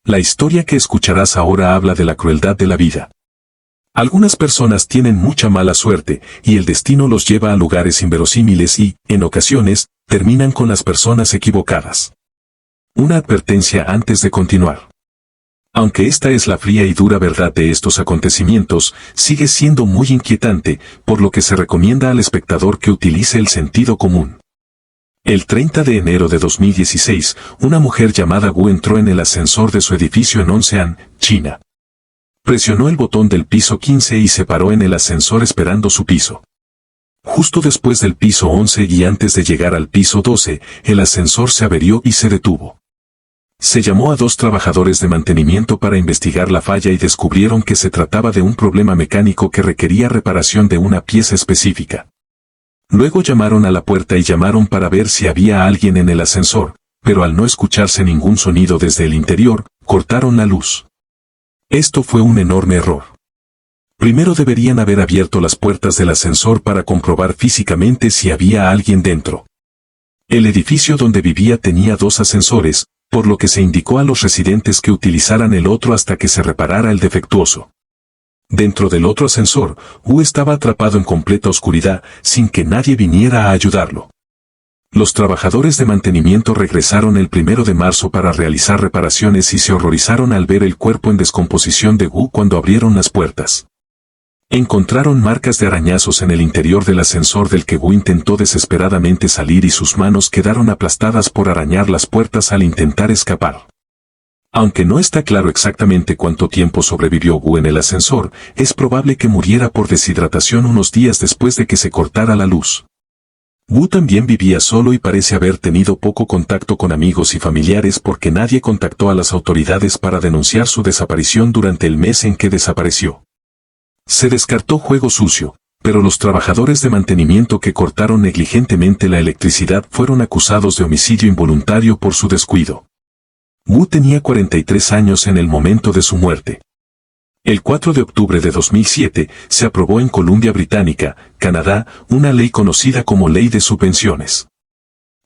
La historia que escucharás ahora habla de la crueldad de la vida. Algunas personas tienen mucha mala suerte, y el destino los lleva a lugares inverosímiles y, en ocasiones, terminan con las personas equivocadas. Una advertencia antes de continuar. Aunque esta es la fría y dura verdad de estos acontecimientos, sigue siendo muy inquietante, por lo que se recomienda al espectador que utilice el sentido común. El 30 de enero de 2016, una mujer llamada Wu entró en el ascensor de su edificio en Onsean, China. Presionó el botón del piso 15 y se paró en el ascensor esperando su piso. Justo después del piso 11 y antes de llegar al piso 12, el ascensor se averió y se detuvo. Se llamó a 2 trabajadores de mantenimiento para investigar la falla y descubrieron que se trataba de un problema mecánico que requería reparación de una pieza específica. Luego llamaron a la puerta y llamaron para ver si había alguien en el ascensor, pero al no escucharse ningún sonido desde el interior, cortaron la luz. Esto fue un enorme error. Primero deberían haber abierto las puertas del ascensor para comprobar físicamente si había alguien dentro. El edificio donde vivía tenía 2 ascensores, por lo que se indicó a los residentes que utilizaran el otro hasta que se reparara el defectuoso. Dentro del otro ascensor, Wu estaba atrapado en completa oscuridad, sin que nadie viniera a ayudarlo. Los trabajadores de mantenimiento regresaron el 1 de marzo para realizar reparaciones y se horrorizaron al ver el cuerpo en descomposición de Wu cuando abrieron las puertas. Encontraron marcas de arañazos en el interior del ascensor del que Wu intentó desesperadamente salir y sus manos quedaron aplastadas por arañar las puertas al intentar escapar. Aunque no está claro exactamente cuánto tiempo sobrevivió Wu en el ascensor, es probable que muriera por deshidratación unos días después de que se cortara la luz. Wu también vivía solo y parece haber tenido poco contacto con amigos y familiares porque nadie contactó a las autoridades para denunciar su desaparición durante el mes en que desapareció. Se descartó juego sucio, pero los trabajadores de mantenimiento que cortaron negligentemente la electricidad fueron acusados de homicidio involuntario por su descuido. Wu tenía 43 años en el momento de su muerte. El 4 de octubre de 2007 se aprobó en Columbia Británica, Canadá, una ley conocida como Ley de Subvenciones.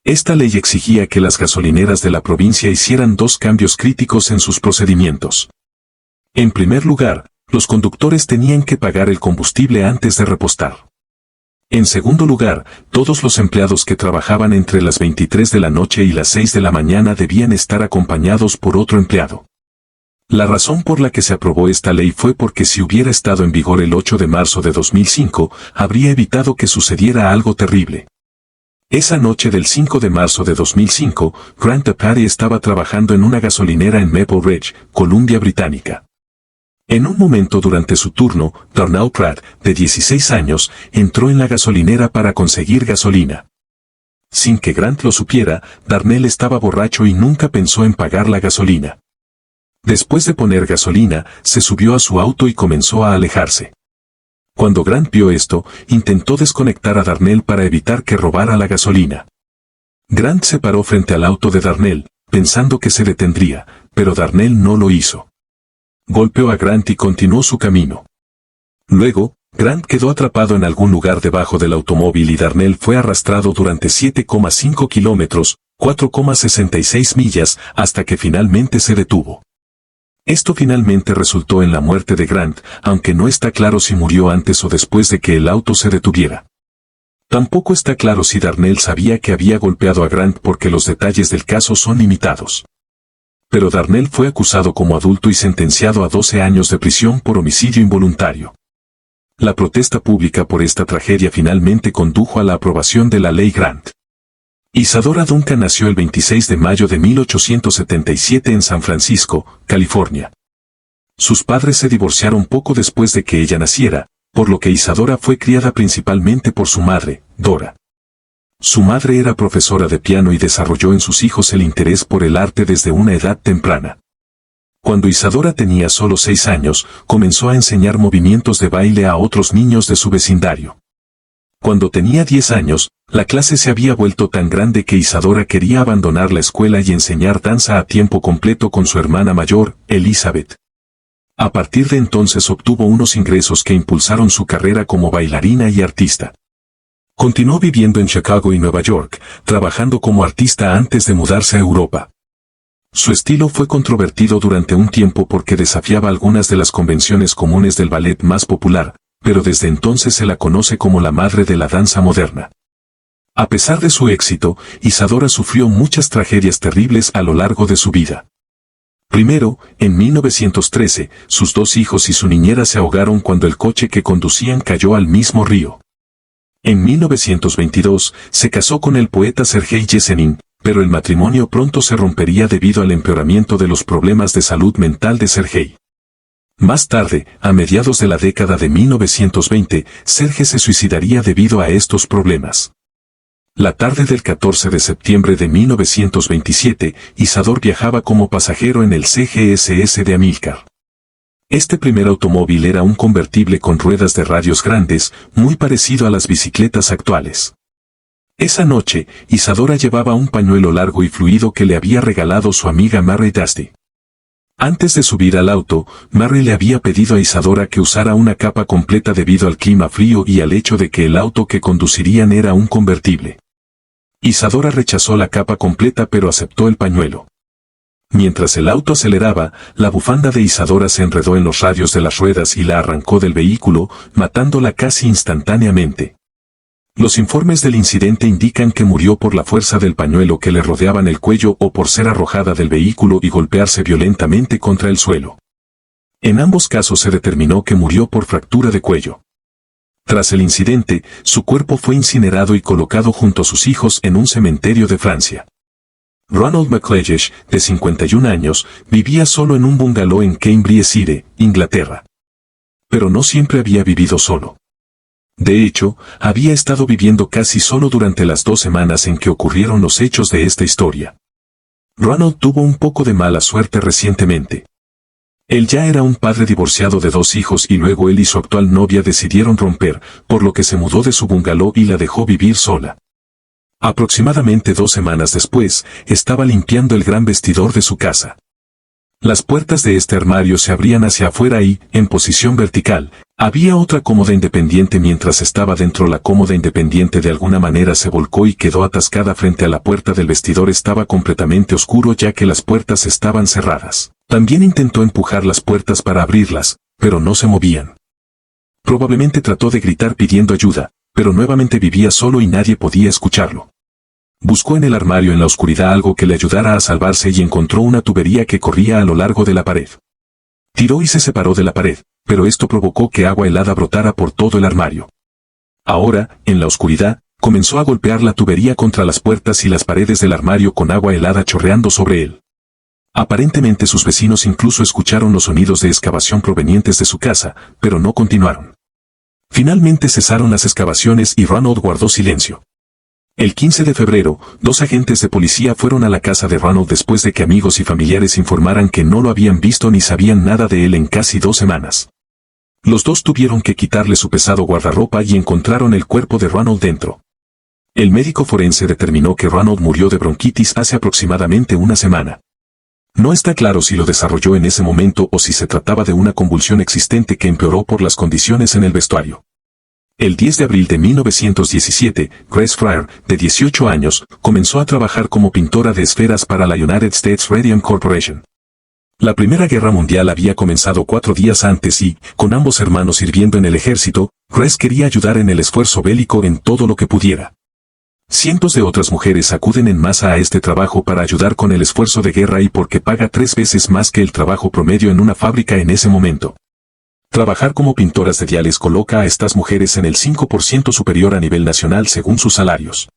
Esta ley exigía que las gasolineras de la provincia hicieran 2 cambios críticos en sus procedimientos. En primer lugar, los conductores tenían que pagar el combustible antes de repostar. En segundo lugar, todos los empleados que trabajaban entre las 23 de la noche y las 6 de la mañana debían estar acompañados por otro empleado. La razón por la que se aprobó esta ley fue porque si hubiera estado en vigor el 8 de marzo de 2005, habría evitado que sucediera algo terrible. Esa noche del 5 de marzo de 2005, Grant Apathy estaba trabajando en una gasolinera en Maple Ridge, Columbia Británica. En un momento durante su turno, Darnell Pratt, de 16 años, entró en la gasolinera para conseguir gasolina. Sin que Grant lo supiera, Darnell estaba borracho y nunca pensó en pagar la gasolina. Después de poner gasolina, se subió a su auto y comenzó a alejarse. Cuando Grant vio esto, intentó desconectar a Darnell para evitar que robara la gasolina. Grant se paró frente al auto de Darnell, pensando que se detendría, pero Darnell no lo hizo. Golpeó a Grant y continuó su camino. Luego, Grant quedó atrapado en algún lugar debajo del automóvil y Darnell fue arrastrado durante 7,5 kilómetros, 4,66 millas, hasta que finalmente se detuvo. Esto finalmente resultó en la muerte de Grant, aunque no está claro si murió antes o después de que el auto se detuviera. Tampoco está claro si Darnell sabía que había golpeado a Grant porque los detalles del caso son limitados. Pero Darnell fue acusado como adulto y sentenciado a 12 años de prisión por homicidio involuntario. La protesta pública por esta tragedia finalmente condujo a la aprobación de la Ley Grant. Isadora Duncan nació el 26 de mayo de 1877 en San Francisco, California. Sus padres se divorciaron poco después de que ella naciera, por lo que Isadora fue criada principalmente por su madre, Dora. Su madre era profesora de piano y desarrolló en sus hijos el interés por el arte desde una edad temprana. Cuando Isadora tenía solo 6 años, comenzó a enseñar movimientos de baile a otros niños de su vecindario. Cuando tenía 10 años, la clase se había vuelto tan grande que Isadora quería abandonar la escuela y enseñar danza a tiempo completo con su hermana mayor, Elizabeth. A partir de entonces obtuvo unos ingresos que impulsaron su carrera como bailarina y artista. Continuó viviendo en Chicago y Nueva York, trabajando como artista antes de mudarse a Europa. Su estilo fue controvertido durante un tiempo porque desafiaba algunas de las convenciones comunes del ballet más popular, pero desde entonces se la conoce como la madre de la danza moderna. A pesar de su éxito, Isadora sufrió muchas tragedias terribles a lo largo de su vida. Primero, en 1913, sus 2 hijos y su niñera se ahogaron cuando el coche que conducían cayó al mismo río. En 1922, se casó con el poeta Sergei Yesenin, pero el matrimonio pronto se rompería debido al empeoramiento de los problemas de salud mental de Sergei. Más tarde, a mediados de la década de 1920, Sergei se suicidaría debido a estos problemas. La tarde del 14 de septiembre de 1927, Isadora viajaba como pasajero en el CGSS de Amílcar. Este primer automóvil era un convertible con ruedas de radios grandes, muy parecido a las bicicletas actuales. Esa noche, Isadora llevaba un pañuelo largo y fluido que le había regalado su amiga Mary Dusty. Antes de subir al auto, Mary le había pedido a Isadora que usara una capa completa debido al clima frío y al hecho de que el auto que conducirían era un convertible. Isadora rechazó la capa completa pero aceptó el pañuelo. Mientras el auto aceleraba, la bufanda de Isadora se enredó en los radios de las ruedas y la arrancó del vehículo, matándola casi instantáneamente. Los informes del incidente indican que murió por la fuerza del pañuelo que le rodeaban el cuello o por ser arrojada del vehículo y golpearse violentamente contra el suelo. En ambos casos se determinó que murió por fractura de cuello. Tras el incidente, su cuerpo fue incinerado y colocado junto a sus hijos en un cementerio de Francia. Ronald McLeish, de 51 años, vivía solo en un bungalow en Cambridgeshire, Inglaterra. Pero no siempre había vivido solo. De hecho, había estado viviendo casi solo durante las 2 semanas en que ocurrieron los hechos de esta historia. Ronald tuvo un poco de mala suerte recientemente. Él ya era un padre divorciado de 2 hijos y luego él y su actual novia decidieron romper, por lo que se mudó de su bungalow y la dejó vivir sola. Aproximadamente 2 semanas después, estaba limpiando el gran vestidor de su casa. Las puertas de este armario se abrían hacia afuera y, en posición vertical, había otra cómoda independiente. Mientras estaba dentro, la cómoda independiente de alguna manera se volcó y quedó atascada frente a la puerta del vestidor. Estaba completamente oscuro ya que las puertas estaban cerradas. También intentó empujar las puertas para abrirlas, pero no se movían. Probablemente trató de gritar pidiendo ayuda, pero nuevamente vivía solo y nadie podía escucharlo. Buscó en el armario en la oscuridad algo que le ayudara a salvarse y encontró una tubería que corría a lo largo de la pared. Tiró y se separó de la pared, pero esto provocó que agua helada brotara por todo el armario. Ahora, en la oscuridad, comenzó a golpear la tubería contra las puertas y las paredes del armario con agua helada chorreando sobre él. Aparentemente sus vecinos incluso escucharon los sonidos de excavación provenientes de su casa, pero no continuaron. Finalmente cesaron las excavaciones y Ronald guardó silencio. El 15 de febrero, 2 agentes de policía fueron a la casa de Ronald después de que amigos y familiares informaran que no lo habían visto ni sabían nada de él en casi 2 semanas. Los 2 tuvieron que quitarle su pesado guardarropa y encontraron el cuerpo de Ronald dentro. El médico forense determinó que Ronald murió de bronquitis hace aproximadamente 1 semana. No está claro si lo desarrolló en ese momento o si se trataba de una convulsión existente que empeoró por las condiciones en el vestuario. El 10 de abril de 1917, Grace Fryer, de 18 años, comenzó a trabajar como pintora de esferas para la United States Radium Corporation. La Primera Guerra Mundial había comenzado 4 días antes y, con ambos hermanos sirviendo en el ejército, Grace quería ayudar en el esfuerzo bélico en todo lo que pudiera. Cientos de otras mujeres acuden en masa a este trabajo para ayudar con el esfuerzo de guerra y porque paga 3 veces más que el trabajo promedio en una fábrica en ese momento. Trabajar como pintoras de diales coloca a estas mujeres en el 5% superior a nivel nacional según sus salarios.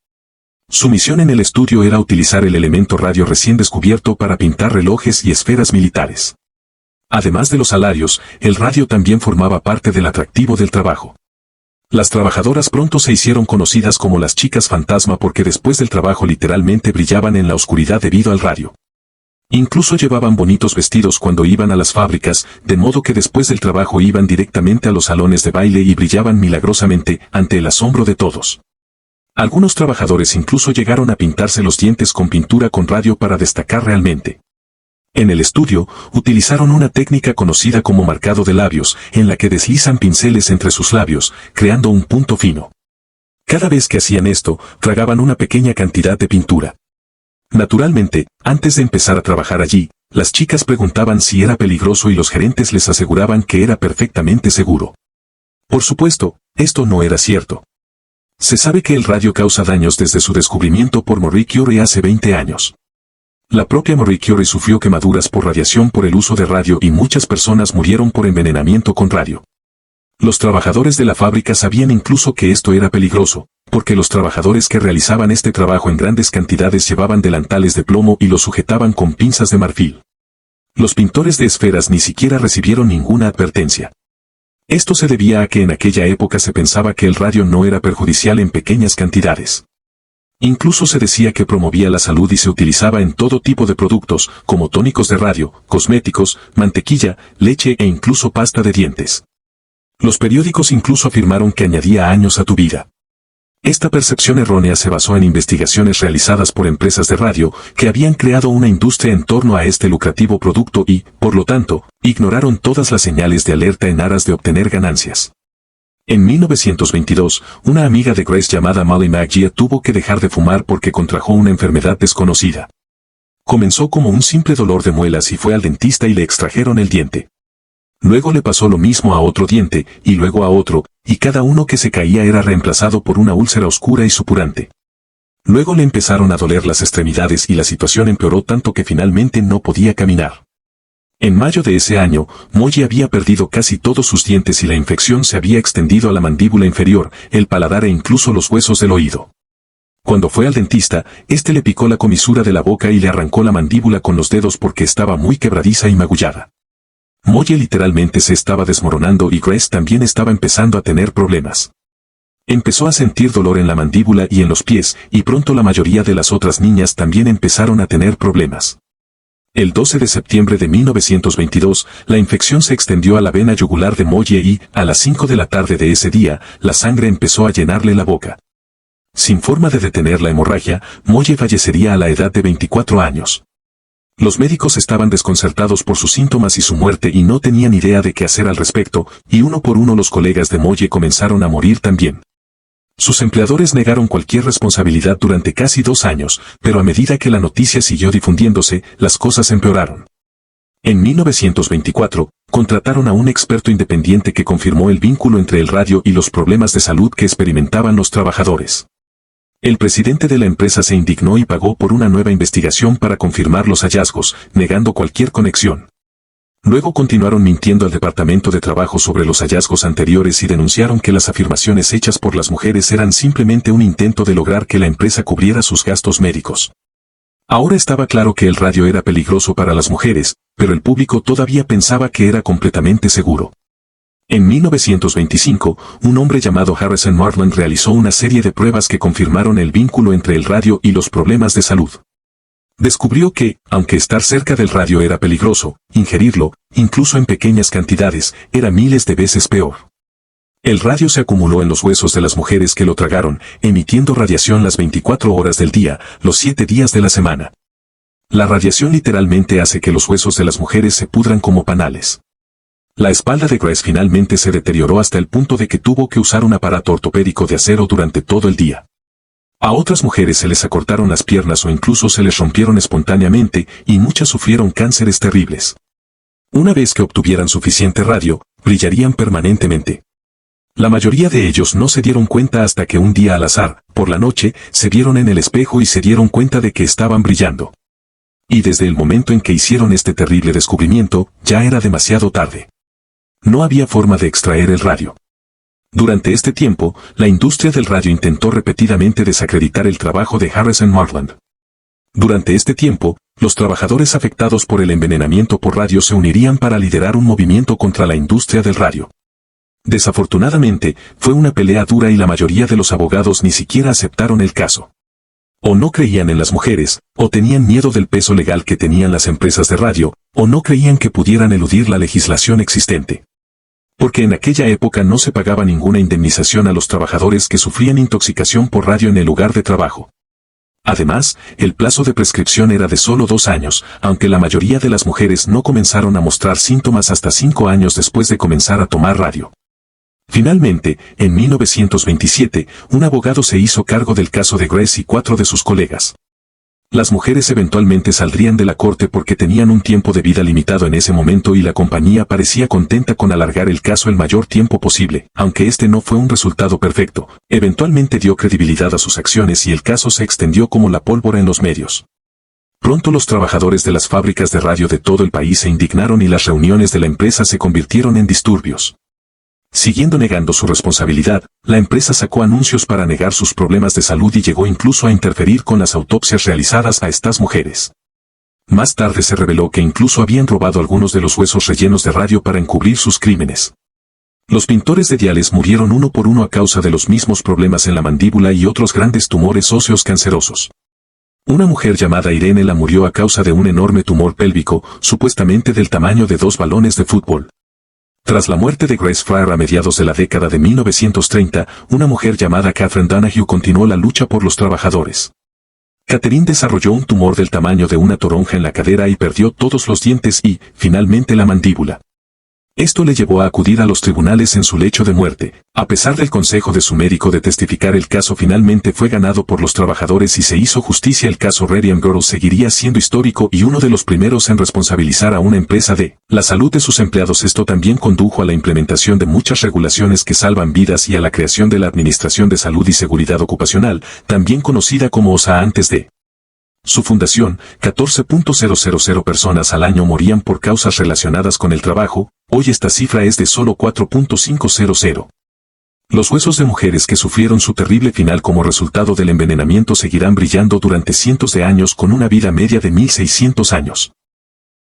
Su misión en el estudio era utilizar el elemento radio recién descubierto para pintar relojes y esferas militares. Además de los salarios, el radio también formaba parte del atractivo del trabajo. Las trabajadoras pronto se hicieron conocidas como las chicas fantasma porque después del trabajo literalmente brillaban en la oscuridad debido al radio. Incluso llevaban bonitos vestidos cuando iban a las fábricas, de modo que después del trabajo iban directamente a los salones de baile y brillaban milagrosamente ante el asombro de todos. Algunos trabajadores incluso llegaron a pintarse los dientes con pintura con radio para destacar realmente. En el estudio, utilizaron una técnica conocida como marcado de labios, en la que deslizan pinceles entre sus labios, creando un punto fino. Cada vez que hacían esto, tragaban una pequeña cantidad de pintura. Naturalmente, antes de empezar a trabajar allí, las chicas preguntaban si era peligroso y los gerentes les aseguraban que era perfectamente seguro. Por supuesto, esto no era cierto. Se sabe que el radio causa daños desde su descubrimiento por Marie Curie hace 20 años. La propia Marie Curie sufrió quemaduras por radiación por el uso de radio y muchas personas murieron por envenenamiento con radio. Los trabajadores de la fábrica sabían incluso que esto era peligroso, porque los trabajadores que realizaban este trabajo en grandes cantidades llevaban delantales de plomo y los sujetaban con pinzas de marfil. Los pintores de esferas ni siquiera recibieron ninguna advertencia. Esto se debía a que en aquella época se pensaba que el radio no era perjudicial en pequeñas cantidades. Incluso se decía que promovía la salud y se utilizaba en todo tipo de productos, como tónicos de radio, cosméticos, mantequilla, leche e incluso pasta de dientes. Los periódicos incluso afirmaron que añadía años a tu vida. Esta percepción errónea se basó en investigaciones realizadas por empresas de radio que habían creado una industria en torno a este lucrativo producto y, por lo tanto, ignoraron todas las señales de alerta en aras de obtener ganancias. En 1922, una amiga de Grace llamada Molly McGee tuvo que dejar de fumar porque contrajo una enfermedad desconocida. Comenzó como un simple dolor de muelas y fue al dentista y le extrajeron el diente. Luego le pasó lo mismo a otro diente, y luego a otro, y cada uno que se caía era reemplazado por una úlcera oscura y supurante. Luego le empezaron a doler las extremidades y la situación empeoró tanto que finalmente no podía caminar. En mayo de ese año, Molly había perdido casi todos sus dientes y la infección se había extendido a la mandíbula inferior, el paladar e incluso los huesos del oído. Cuando fue al dentista, este le picó la comisura de la boca y le arrancó la mandíbula con los dedos porque estaba muy quebradiza y magullada. Molly literalmente se estaba desmoronando y Grace también estaba empezando a tener problemas. Empezó a sentir dolor en la mandíbula y en los pies, y pronto la mayoría de las otras niñas también empezaron a tener problemas. El 12 de septiembre de 1922, la infección se extendió a la vena yugular de Molly y, a las 5 de la tarde de ese día, la sangre empezó a llenarle la boca. Sin forma de detener la hemorragia, Molly fallecería a la edad de 24 años. Los médicos estaban desconcertados por sus síntomas y su muerte y no tenían idea de qué hacer al respecto, y uno por uno los colegas de Molly comenzaron a morir también. Sus empleadores negaron cualquier responsabilidad durante casi 2 años, pero a medida que la noticia siguió difundiéndose, las cosas empeoraron. En 1924, contrataron a un experto independiente que confirmó el vínculo entre el radio y los problemas de salud que experimentaban los trabajadores. El presidente de la empresa se indignó y pagó por una nueva investigación para confirmar los hallazgos, negando cualquier conexión. Luego continuaron mintiendo al Departamento de Trabajo sobre los hallazgos anteriores y denunciaron que las afirmaciones hechas por las mujeres eran simplemente un intento de lograr que la empresa cubriera sus gastos médicos. Ahora estaba claro que el radio era peligroso para las mujeres, pero el público todavía pensaba que era completamente seguro. En 1925, un hombre llamado Harrison Marland realizó una serie de pruebas que confirmaron el vínculo entre el radio y los problemas de salud. Descubrió que, aunque estar cerca del radio era peligroso, ingerirlo, incluso en pequeñas cantidades, era miles de veces peor. El radio se acumuló en los huesos de las mujeres que lo tragaron, emitiendo radiación las 24 horas del día, los 7 días de la semana. La radiación literalmente hace que los huesos de las mujeres se pudran como panales. La espalda de Grace finalmente se deterioró hasta el punto de que tuvo que usar un aparato ortopédico de acero durante todo el día. A otras mujeres se les acortaron las piernas o incluso se les rompieron espontáneamente, y muchas sufrieron cánceres terribles. Una vez que obtuvieran suficiente radio, brillarían permanentemente. La mayoría de ellos no se dieron cuenta hasta que un día al azar, por la noche, se vieron en el espejo y se dieron cuenta de que estaban brillando. Y desde el momento en que hicieron este terrible descubrimiento, ya era demasiado tarde. No había forma de extraer el radio. Durante este tiempo, la industria del radio intentó repetidamente desacreditar el trabajo de Harrison Marland. Durante este tiempo, los trabajadores afectados por el envenenamiento por radio se unirían para liderar un movimiento contra la industria del radio. Desafortunadamente, fue una pelea dura y la mayoría de los abogados ni siquiera aceptaron el caso. O no creían en las mujeres, o tenían miedo del peso legal que tenían las empresas de radio, o no creían que pudieran eludir la legislación existente. Porque en aquella época no se pagaba ninguna indemnización a los trabajadores que sufrían intoxicación por radio en el lugar de trabajo. Además, el plazo de prescripción era de solo 2 años, aunque la mayoría de las mujeres no comenzaron a mostrar síntomas hasta 5 años después de comenzar a tomar radio. Finalmente, en 1927, un abogado se hizo cargo del caso de Grace y 4 de sus colegas. Las mujeres eventualmente saldrían de la corte porque tenían un tiempo de vida limitado en ese momento y la compañía parecía contenta con alargar el caso el mayor tiempo posible, aunque este no fue un resultado perfecto, eventualmente dio credibilidad a sus acciones y el caso se extendió como la pólvora en los medios. Pronto los trabajadores de las fábricas de radio de todo el país se indignaron y las reuniones de la empresa se convirtieron en disturbios. Siguiendo negando su responsabilidad, la empresa sacó anuncios para negar sus problemas de salud y llegó incluso a interferir con las autopsias realizadas a estas mujeres. Más tarde se reveló que incluso habían robado algunos de los huesos rellenos de radio para encubrir sus crímenes. Los pintores de diales murieron uno por uno a causa de los mismos problemas en la mandíbula y otros grandes tumores óseos cancerosos. Una mujer llamada Irene la murió a causa de un enorme tumor pélvico, supuestamente del tamaño de 2 balones de fútbol. Tras la muerte de Grace Fryer a mediados de la década de 1930, una mujer llamada Catherine Donahue continuó la lucha por los trabajadores. Catherine desarrolló un tumor del tamaño de una toronja en la cadera y perdió todos los dientes y, finalmente, la mandíbula. Esto le llevó a acudir a los tribunales en su lecho de muerte. A pesar del consejo de su médico de testificar, el caso finalmente fue ganado por los trabajadores y se hizo justicia. El caso Radium Girls seguiría siendo histórico y uno de los primeros en responsabilizar a una empresa de la salud de sus empleados. Esto también condujo a la implementación de muchas regulaciones que salvan vidas y a la creación de la Administración de Salud y Seguridad Ocupacional, también conocida como OSHA antes de su fundación. 14.000 personas al año morían por causas relacionadas con el trabajo. Hoy esta cifra es de solo 4.500. Los huesos de mujeres que sufrieron su terrible final como resultado del envenenamiento seguirán brillando durante cientos de años con una vida media de 1600 años.